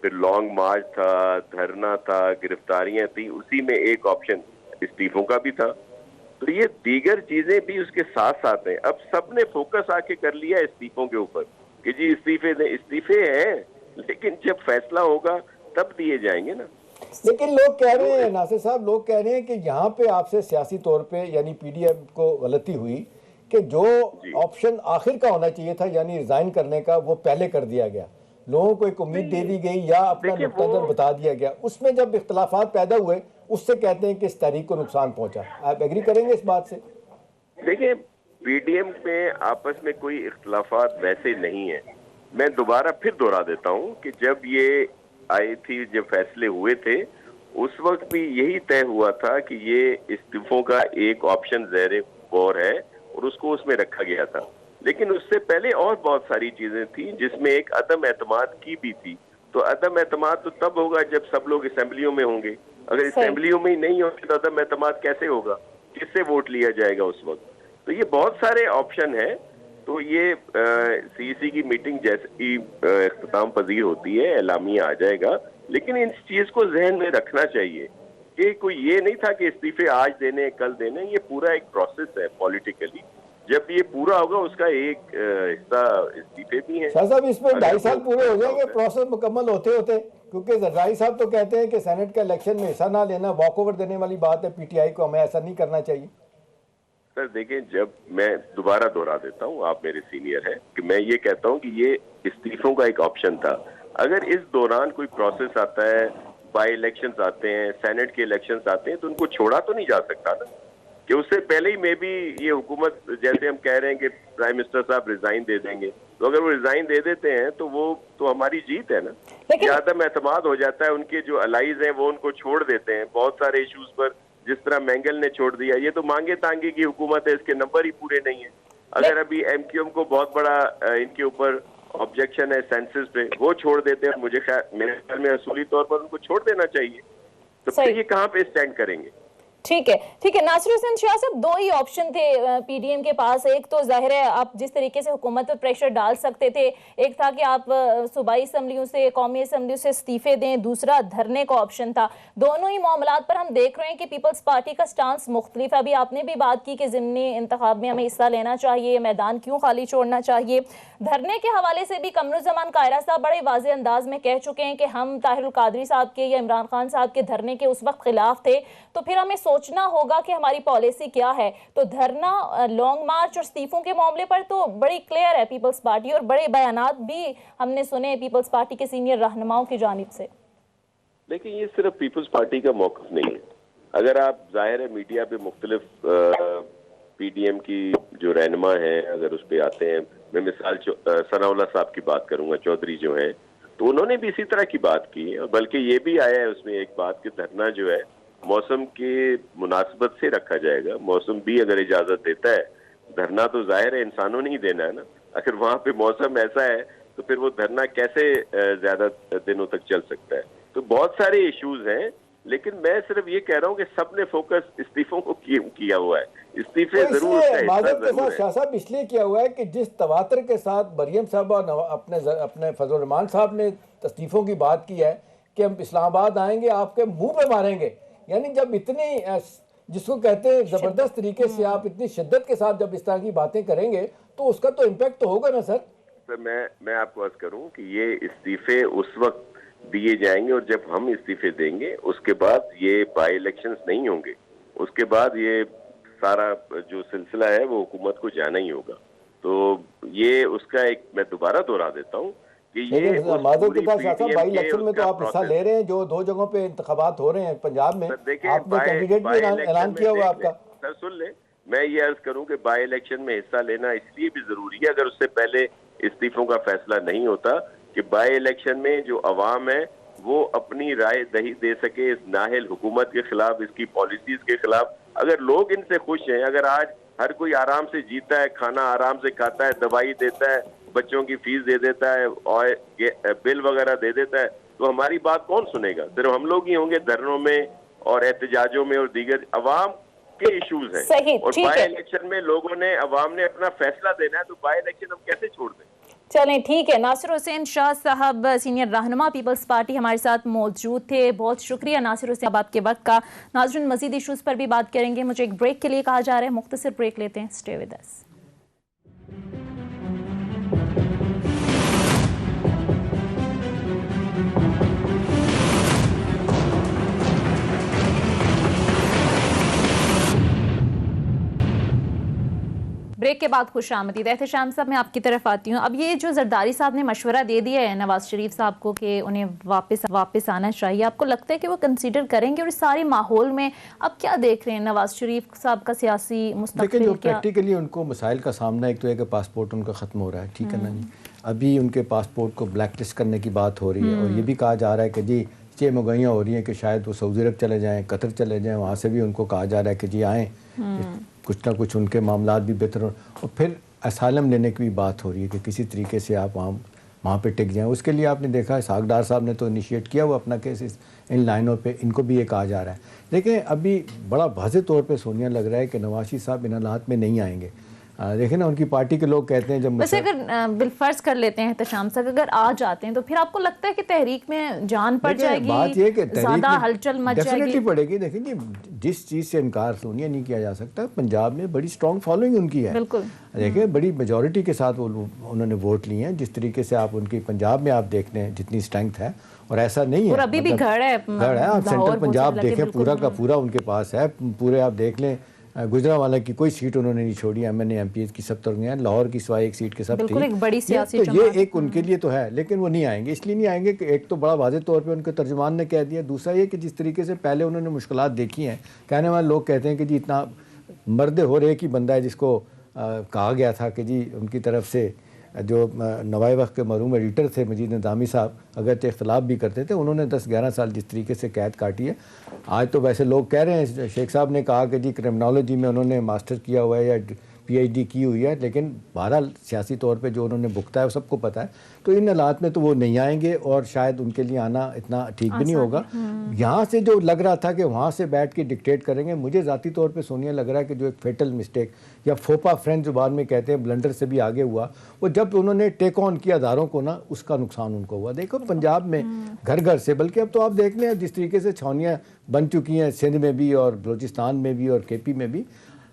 پھر لانگ مارچ تھا, دھرنا تھا, گرفتاریاں تھیں. اسی میں ایک آپشن استعفوں کا بھی تھا. تو یہ دیگر چیزیں بھی اس کے ساتھ ساتھ ہیں. اب سب نے فوکس آ کے کر لیا استعفوں کے اوپر کہ جی استعفے دیں. استعفے ہیں لیکن جب فیصلہ ہوگا تب دیے جائیں گے نا. لیکن لوگ کہہ رہے ہیں ناصر صاحب، لوگ کہہ رہے ہیں کہ یہاں پہ آپ سے سیاسی طور پہ یعنی پی ڈی ایم کو غلطی ہوئی کہ جو آپشن آخر کا ہونا چاہیے تھا یعنی ریزائن کرنے کا وہ پہلے کر دیا گیا. لوگوں کو ایک امید دے دی گئی یا اپنا نقطہ نظر بتا دیا گیا. اس میں جب اختلافات پیدا ہوئے اس سے کہتے ہیں کہ اس تحریک کو نقصان پہنچا. آپ ایگری کریں گے اس بات سے؟ دیکھیں پی ڈی ایم میں آپس میں کوئی اختلافات ویسے نہیں ہیں. میں دوبارہ پھر دہرا دیتا ہوں کہ جب یہ آئی تھی، جب فیصلے ہوئے تھے، اس وقت بھی یہی طے ہوا تھا کہ یہ استعفوں کا ایک آپشن زیر غور ہے اور اس کو اس میں رکھا گیا تھا. لیکن اس سے پہلے اور بہت ساری چیزیں تھیں جس میں ایک عدم اعتماد کی بھی تھی. تو عدم اعتماد تو تب ہوگا جب سب لوگ اسمبلیوں میں ہوں گے. اگر اسمبلیوں میں ہی نہیں ہوں گے تو عدم اعتماد کیسے ہوگا؟ کس سے ووٹ لیا جائے گا اس وقت؟ تو یہ بہت سارے آپشن ہیں. تو یہ سی سی کی میٹنگ جیسے ہی اختتام پذیر ہوتی ہے اعلامیہ آ جائے گا. لیکن اس چیز کو ذہن میں رکھنا چاہیے کہ کوئی یہ نہیں تھا کہ استعفے آج دینے کل دینے. یہ پورا ایک پروسیس ہے پولیٹیکلی. جب یہ پورا ہوگا اس کا ایک حصہ استعفے بھی ہیں. شاہ صاحب اس میں 2.5 سال پورے ہو جائیں گے پروسیس مکمل ہوتے ہوتے، کیونکہ زرداری صاحب تو کہتے ہیں کہ سینٹ کا الیکشن میں حصہ نہ لینا واک اوور دینے والی بات ہے پی ٹی آئی کو، ہمیں ایسا نہیں کرنا چاہیے. سر دیکھیں، جب میں دوبارہ دہرا دیتا ہوں، آپ میرے سینئر ہیں، کہ میں یہ کہتا ہوں کہ یہ استعفوں کا ایک آپشن تھا. اگر اس دوران کوئی پروسیس آتا ہے، بائی الیکشنز آتے ہیں، سینٹ کے الیکشنز آتے ہیں، تو ان کو چھوڑا تو نہیں جا سکتا نا کہ اس سے پہلے ہی میں بھی یہ حکومت، جیسے ہم کہہ رہے ہیں کہ پرائم منسٹر صاحب ریزائن دے دیں گے، تو اگر وہ ریزائن دے دیتے ہیں تو وہ تو ہماری جیت ہے نا. عدم اعتماد ہو جاتا ہے، ان کے جو الائز ہیں وہ ان کو چھوڑ دیتے ہیں بہت سارے ایشوز پر. جس طرح مینگل نے چھوڑ دیا. یہ تو مانگے تانگے کی حکومت ہے، اس کے نمبر ہی پورے نہیں ہیں. اگر ابھی ایم کیو ایم کو بہت بڑا ان کے اوپر آبجیکشن ہے سینسس پہ، وہ چھوڑ دیتے ہیں. مجھے میرے خیال میں اصولی طور پر ان کو چھوڑ دینا چاہیے. تو پھر یہ کہاں پہ اسٹینڈ کریں گے؟ ٹھیک ہے ناصر حسین شاہ صاحب، 2 ہی آپشن تھے پی ڈی ایم کے پاس. ایک تو ظاہر ہے آپ جس طریقے سے حکومت پر پریشر ڈال سکتے تھے، ایک تھا کہ آپ صوبائی اسمبلیوں سے، قومی اسمبلیوں سے استعفے دیں، دوسرا دھرنے کا آپشن تھا. دونوں ہی معاملات پر ہم دیکھ رہے ہیں کہ پیپلز پارٹی کا سٹانس مختلف ہے. ابھی آپ نے بھی بات کی کہ ضمنی انتخاب میں ہمیں حصہ لینا چاہیے، میدان کیوں خالی چھوڑنا چاہیے. دھرنے کے حوالے سے بھی قمرالزمان قاہرہ صاحب بڑے واضح انداز میں کہہ چکے ہیں کہ ہم طاہر القادری صاحب کے یا عمران خان صاحب کے دھرنے کے اس وقت خلاف تھے، تو پھر ہمیں سوچنا ہوگا کہ ہماری پالیسی کیا ہے. تو دھرنا، لانگ مارچ اور استعفوں کے معاملے پر تو بڑی کلیئر ہے پیپلز پارٹی، اور بڑے بیانات بھی ہم نے سنے پیپلز پارٹی کے سینئر رہنماؤں کی جانب سے. لیکن یہ صرف پیپلز پارٹی کا موقف نہیں ہے. اگر آپ ظاہر ہے میڈیا پہ مختلف پی ڈی ایم کی جو رہنما ہیں اگر اس پہ آتے ہیں، میں مثال ثناء اللہ صاحب کی بات کروں گا، چودھری جو ہیں، تو انہوں نے بھی اسی طرح کی بات کی. اور بلکہ یہ بھی آیا ہے اس میں ایک بات کہ دھرنا جو ہے موسم کی مناسبت سے رکھا جائے گا. موسم بھی اگر اجازت دیتا ہے، دھرنا تو ظاہر ہے انسانوں نے ہی دینا ہے نا. اگر وہاں پہ موسم ایسا ہے تو پھر وہ دھرنا کیسے زیادہ دنوں تک چل سکتا ہے. تو بہت سارے ایشوز ہیں، لیکن میں صرف یہ کہہ رہا ہوں کہ سب نے فوکس استعفوں کو کیا ہوا ہے. استعفے ضرور معذرت کے ساتھ شاہ صاحب اس لیے کیا ہوا ہے کہ جس تواتر کے ساتھ مریم صاحب اور اپنے فضل الرحمان صاحب نے استعفوں کی بات کی ہے کہ ہم اسلام آباد آئیں گے آپ کے منہ پہ ماریں گے، یعنی جب اتنی جس کو کہتے ہیں زبردست طریقے سے آپ اتنی شدت کے ساتھ جب اس طرح کی باتیں کریں گے تو اس کا تو امپیکٹ تو ہوگا نا سر. سر میں آپ کو عرض کروں کہ یہ استعفے اس وقت دیے جائیں گے اور جب ہم استعفے دیں گے اس کے بعد یہ بائی الیکشنز نہیں ہوں گے. اس کے بعد یہ سارا جو سلسلہ ہے وہ حکومت کو جانا ہی ہوگا. تو یہ اس کا ایک میں دوبارہ دہرا دیتا ہوں کہ یہ معذرت کے ساتھ شاہ صاحب بائی الیکشن میں تو آپ حصہ لے رہے ہیں، جو 2 جگہوں پہ انتخابات ہو رہے ہیں پنجاب میں، آپ نے کینڈیڈیٹ بھی اعلان کیا ہوا آپ کا. سر سن لیں، میں یہ عرض کروں کہ بائی الیکشن میں حصہ لینا اس لیے بھی ضروری ہے اگر اس سے پہلے استعفوں کا فیصلہ نہیں ہوتا کہ بائی الیکشن میں جو عوام ہے وہ اپنی رائے دے سکے اس نااہل حکومت کے خلاف، اس کی پالیسیز کے خلاف. اگر لوگ ان سے خوش ہیں، اگر آج ہر کوئی آرام سے جیتا ہے، کھانا آرام سے کھاتا ہے، دوائی دیتا ہے، بچوں کی فیس دے دیتا ہے اور بل وغیرہ دے دیتا ہے، تو ہماری بات کون سنے گا؟ صرف ہم لوگ ہی ہوں گے دھرنوں میں اور احتجاجوں میں اور دیگر عوام کے ایشوز ہیں. اور بائی الیکشن میں لوگوں نے، عوام نے اپنا فیصلہ دینا ہے، تو بائی الیکشن ہم کیسے چھوڑ دیں؟ چلیں ٹھیک ہے. ناصر حسین شاہ صاحب سینئر رہنما پیپلز پارٹی ہمارے ساتھ موجود تھے. بہت شکریہ ناصر حسین آپ کے وقت کا. ناظرین مزید ایشوز پر بھی بات کریں گے. مجھے ایک بریک کے لیے کہا جا رہا ہے, مختصر بریک لیتے ہیں. Stay with us. بریک کے بعد خوش آمدید. احتشام صاحب میں آپ کی طرف آتی ہوں. اب یہ جو زرداری صاحب نے مشورہ دے دیا ہے نواز شریف صاحب کو کہ انہیں واپس آنا چاہیے, آپ کو لگتا ہے کہ وہ کنسیڈر کریں گے؟ اور اس سارے ماحول میں اب کیا دیکھ رہے ہیں نواز شریف صاحب کا سیاسی مستقبل؟ لیکن جو پریکٹیکلی ان کو مسائل کا سامنا, ایک تو ہے کہ پاسپورٹ ان کا ختم ہو رہا ہے, ٹھیک ہے نا جی, ابھی ان کے پاسپورٹ کو بلیک لسٹ کرنے کی بات ہو رہی ہے, اور یہ بھی کہا جا رہا ہے کہ جی مگئیاں ہو رہی ہیں کہ شاید وہ سعودی عرب چلے جائیں, قطر چلے جائیں, وہاں سے بھی ان کو کہا جا رہا ہے کہ جی آئیں, کچھ نہ کچھ ان کے معاملات بھی بہتر ہوں. اور پھر اسائلم لینے کی بھی بات ہو رہی ہے کہ کسی طریقے سے آپ وہاں پہ ٹک جائیں. اس کے لیے آپ نے دیکھا اسحاق ڈار صاحب نے تو انیشیٹ کیا ہوا اپنا کیس ان لائنوں پہ, ان کو بھی یہ کہا جا رہا ہے. دیکھیں ابھی بڑا واضح طور پہ سونیا لگ رہا ہے کہ نواز شریف صاحب ان حالات میں نہیں آئیں گے. دیکھیں نا ان کی پارٹی کے لوگ کہتے ہیں جب ویسے اگر بالفرض کر لیتے ہیں احتشام صاحب اگر آ جاتے ہیں تو پھر آپ کو لگتا ہے کہ تحریک میں جان پڑ جائے گی, بات یہ کہ زیادہ ہلچل مچ جائے گی؟ ڈیفینیٹلی پڑے گی. دیکھیں جی جس چیز سے انکار سونیا نہیں کیا جا سکتا, پنجاب میں بڑی اسٹرانگ فالوئنگ ان کی ہے. بالکل دیکھیں بڑی میجورٹی کے ساتھ انہوں نے ووٹ لیے ہیں. جس طریقے سے آپ ان کی پنجاب میں آپ دیکھ لیں جتنی اسٹرینتھ ہے, اور ایسا نہیں ہے, اور ابھی بھی گھر ہے, آپ سینٹرل پنجاب دیکھیں پورا کا پورا ان کے پاس ہے. پورے آپ دیکھ لیں گجرانوالہ کی کوئی سیٹ انہوں نے نہیں چھوڑی, M N A M P کی سب تر ہیں, لاہور کی سوائے ایک سیٹ کے سب تھی. ایک بڑی سیاسی تو یہ ایک ان کے لیے تو ہے, لیکن وہ نہیں آئیں گے. اس لیے نہیں آئیں گے کہ ایک تو بڑا واضح طور پہ ان کے ترجمان نے کہہ دیا, دوسرا یہ کہ جس طریقے سے پہلے انہوں نے مشکلات دیکھی ہیں, کہنے والے لوگ کہتے ہیں کہ جی اتنا مرد ہو رہے ایک ہی بندہ ہے جس کو کہا گیا تھا کہ جی ان کی طرف سے جو نوائے وقت کے مرحوم ایڈیٹر تھے مجید نظامی صاحب, اگرچہ اختلاف بھی کرتے تھے, انہوں نے 10-11 سال جس طریقے سے قید کاٹی ہے. آج تو ویسے لوگ کہہ رہے ہیں, شیخ صاحب نے کہا کہ جی کرمنالوجی میں انہوں نے ماسٹر کیا ہوا ہے یا پی ایچ ڈی کی ہوئی ہے, لیکن بہرحال سیاسی طور پہ جو انہوں نے بھگتا ہے وہ سب کو پتہ ہے. تو ان حالات میں تو وہ نہیں آئیں گے, اور شاید ان کے لیے آنا اتنا ٹھیک بھی نہیں ہوگا. یہاں سے جو لگ رہا تھا کہ وہاں سے بیٹھ کے ڈکٹیٹ کریں گے, مجھے ذاتی طور پہ سونیا لگ رہا ہے کہ جو ایک فیٹل مسٹیک یا فوپا فرینڈ زبان میں کہتے ہیں, بلنڈر سے بھی آگے ہوا, وہ جب انہوں نے ٹیک آن کیا اداروں کو نا, اس کا نقصان ان کو ہوا. دیکھو پنجاب میں گھر گھر سے, بلکہ اب تو آپ دیکھ لیں جس طریقے سے چھاونیاں بن چکی ہیں سندھ میں بھی اور بلوچستان میں بھی اور کے پی میں بھی,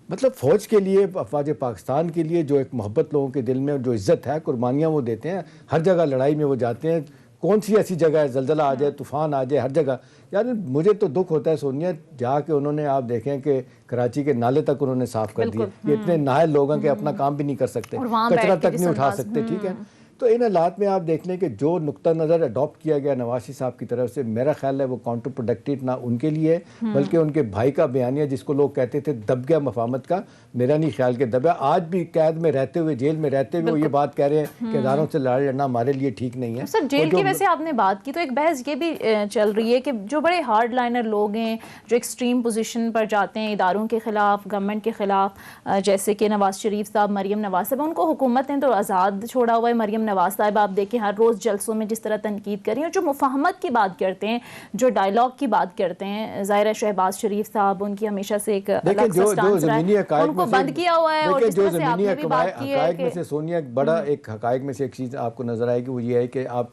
مطلب فوج کے لیے, افواج پاکستان کے لیے جو ایک محبت لوگوں کے دل میں جو عزت ہے, قربانیاں وہ دیتے ہیں, ہر جگہ لڑائی میں وہ جاتے ہیں. کون سی ایسی جگہ ہے زلزلہ آ جائے, طوفان آ جائے, ہر جگہ. یعنی مجھے تو دکھ ہوتا ہے سونیا, جا کے انہوں نے آپ دیکھیں کہ کراچی کے نالے تک انہوں نے صاف کر دیے. یہ اتنے نااہل لوگ ہیں کہ اپنا کام بھی نہیں کر سکتے, کچرا تک نہیں اٹھا سکتے, ٹھیک ہے. تو ان حالات میں آپ دیکھ لیں کہ جو نقطہ نظر اڈاپٹ کیا گیا نواز شریف صاحب کی طرف سے, میرا خیال ہے وہ کاؤنٹر پروڈکٹیو نہ ان کے لیے بلکہ ان کے بھائی کا بیانیہ جس کو لوگ کہتے تھے دب گیا مفاہمت کا, میرا نہیں خیال کہ دبا. آج بھی قید میں رہتے ہوئے, جیل میں رہتے ہوئے وہ یہ بات کہہ رہے ہیں کہ اداروں سے لڑائی لڑنا ہمارے لیے ٹھیک نہیں ہے. سر جیل کی ویسے آپ نے بات کی تو ایک بحث یہ بھی چل رہی ہے کہ جو بڑے ہارڈ لائنر لوگ ہیں, جو ایکسٹریم پوزیشن پر جاتے ہیں اداروں کے خلاف, گورنمنٹ کے خلاف, جیسے کہ نواز شریف صاحب, مریم نواز صاحب, ان کو حکومت نے تو آزاد چھوڑا ہوا ہے. مریم نواز صاحب آپ کہ ہر روز جلسوں میں جس طرح تنقید کر رہی ہیں, اور جو مفاہمت کی بات کرتے ہیں, جو ڈائلاگ کی بات کرتے ہیں, ظاہر ہے شہباز شریف صاحب ان کی ہمیشہ سے ایک الگ سا سٹانس رہا ہے, ان کو بند کیا ہوا ہے. اور جس طرح سے آپ نے بھی بات کی ہے حقائق میں سے سونیا بڑا ایک حقائق میں سے ایک چیز آپ کو نظر آئے گی, وہ یہ ہے کہ آپ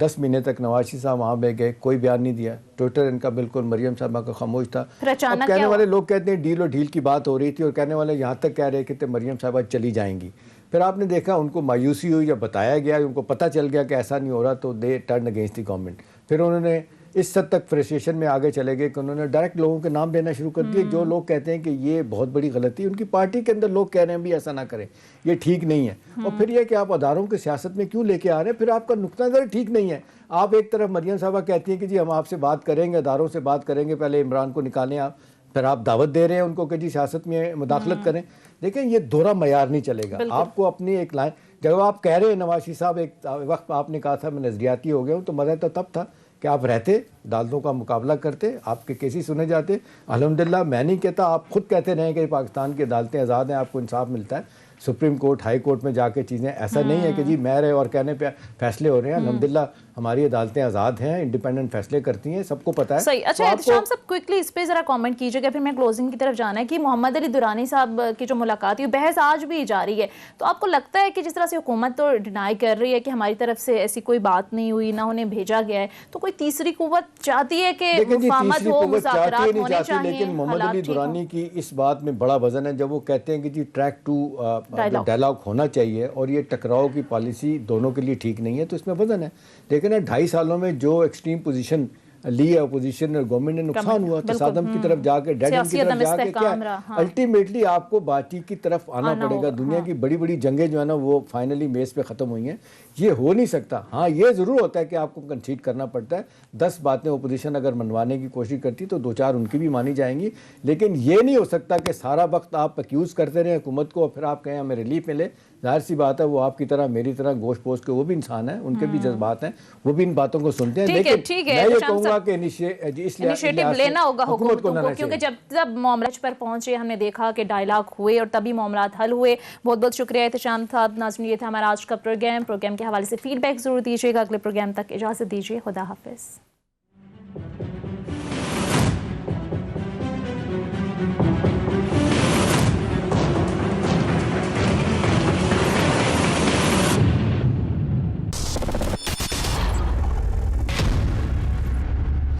10 مہینے تک نواز شریف صاحب وہاں بہ گئے, کوئی بیان نہیں دیا, ٹویٹر ان کا بالکل مریم صاحبہ کا خاموش تھا. کہنے والے لوگ کہتے ہیں ڈیل و ڈھیل کی بات ہو رہی تھی, اور کہنے والے یہاں تک کہہ رہے کہ مریم صاحبہ چلی جائیں گی. پھر آپ نے دیکھا ان کو مایوسی ہوئی, یا بتایا گیا, ان کو پتہ چل گیا کہ ایسا نہیں ہو رہا, تو دے ٹرن اگینسٹ دی گورنمنٹ. پھر انہوں نے اس حد تک فرسٹریشن میں آگے چلے گئے کہ انہوں نے ڈائریکٹ لوگوں کے نام لینا شروع کر دیے, جو لوگ کہتے ہیں کہ یہ بہت بڑی غلطی. ان کی پارٹی کے اندر لوگ کہہ رہے ہیں بھی ایسا نہ کریں, یہ ٹھیک نہیں ہے. اور پھر یہ کہ آپ اداروں کی سیاست میں کیوں لے کے آ رہے ہیں, پھر آپ کا نقطہ نظر ٹھیک نہیں ہے. آپ ایک طرف مریم صاحبہ کہتی ہیں کہ جی ہم آپ سے بات کریں گے, اداروں سے بات کریں گے, پہلے عمران کو نکالیں آپ, پھر آپ دعوت دے رہے ہیں ان کو کہ جی سیاست میں مداخلت کریں. دیکھیں یہ دورہ معیار نہیں چلے گا. آپ کو اپنی ایک لائن, جب آپ کہہ رہے ہیں نواز شریف صاحب, ایک وقت آپ نے کہا تھا میں نظریاتی ہو گیا ہوں, تو مزہ تو تب تھا کہ آپ رہتے, عدالتوں کا مقابلہ کرتے, آپ کے کیسز سنے جاتے. الحمدللہ میں نہیں کہتا, آپ خود کہتے رہے کہ پاکستان کی عدالتیں آزاد ہیں, آپ کو انصاف ملتا ہے. سپریم کورٹ, ہائی کورٹ میں جا کے چیزیں, ایسا نہیں ہے کہ جی میں رہے اور کہنے پہ فیصلے ہو رہے ہیں. الحمدللہ ہماری عدالتیں آزاد ہیں, انڈیپینڈنٹ فیصلے کرتی ہیں, سب کو پتہ ہے. صحیح. اچھا احتشام صاحب کوئکلی اس پہ ذرا کامنٹ کیجیے گا, پھر میں کلوزنگ کی طرف جانا ہے کہ محمد علی درانی صاحب کی جو ملاقات ہوئی, بحث آج بھی جاری ہے, تو آپ کو لگتا ہے کہ جس طرح سے حکومت تو ڈینائی کر رہی ہے کہ ہماری طرف سے ایسی کوئی بات نہیں ہوئی, نہ انہیں بھیجا گیا ہے, تو کوئی تیسری قوت چاہتی ہے کہ مفاہمت ہو, مذاکرات ہونے چاہیے؟ لیکن محمد علی درانی کی اس بات میں بڑا وزن ہے جب وہ کہتے ہیں کہ جی ٹریک ٹو ڈائلاگ ہونا چاہیے اور یہ ٹکراؤ کی پالیسی دونوں کے لیے ٹھیک نہیں ہے, تو اس میں وزن ہے. لیکن 2.5 سالوں میں جو ایکسٹریم پوزیشن لی ہے اپوزیشن اور گورنمنٹ نے, نقصان ہوا, تصادم کی طرف جا کے, ڈیڈ اینڈ کی طرف جا کے, کیا الٹیمیٹلی آپ کو بات چیت کی طرف آنا پڑے گا. دنیا کی بڑی بڑی جنگیں جو ہے نا وہ فائنلی میز پہ ختم ہوئی ہیں. یہ ہو نہیں سکتا. ہاں یہ ضرور ہوتا ہے کہ آپ کو کنسیڈ کرنا پڑتا ہے, 10 باتیں اپوزیشن اگر منوانے کی کوشش کرتی تو 2-4 ان کی بھی مانی جائیں گی, لیکن یہ نہیں ہو سکتا کہ سارا وقت آپ ایکیوز کرتے رہیں حکومت کو اور پھر آپ کہیں ہمیں ریلیف ملے. ظاہر سی بات ہے وہ آپ کی طرح میری طرح گوشت پوشت کے وہ بھی انسان ہیں, ان کے بھی جذبات ہیں, وہ بھی ان باتوں کو سنتے ہیں. لیکن میں یہ کہوں گا کہ انیشیٹو لینا ہوگا حکومت کو, کیونکہ جب معاملات پر پہنچے ہم نے دیکھا کہ ڈائلاگ ہوئے اور تبھی معاملات حل ہوئے. بہت بہت شکریہ احتشام صاحب. ناظرین یہ تھا ہمارا آج کا پروگرام کے حوالے سے فیڈ بیک ضرور دیجیے گا. اگلے پروگرام تک اجازت دیجیے. خدا حافظ.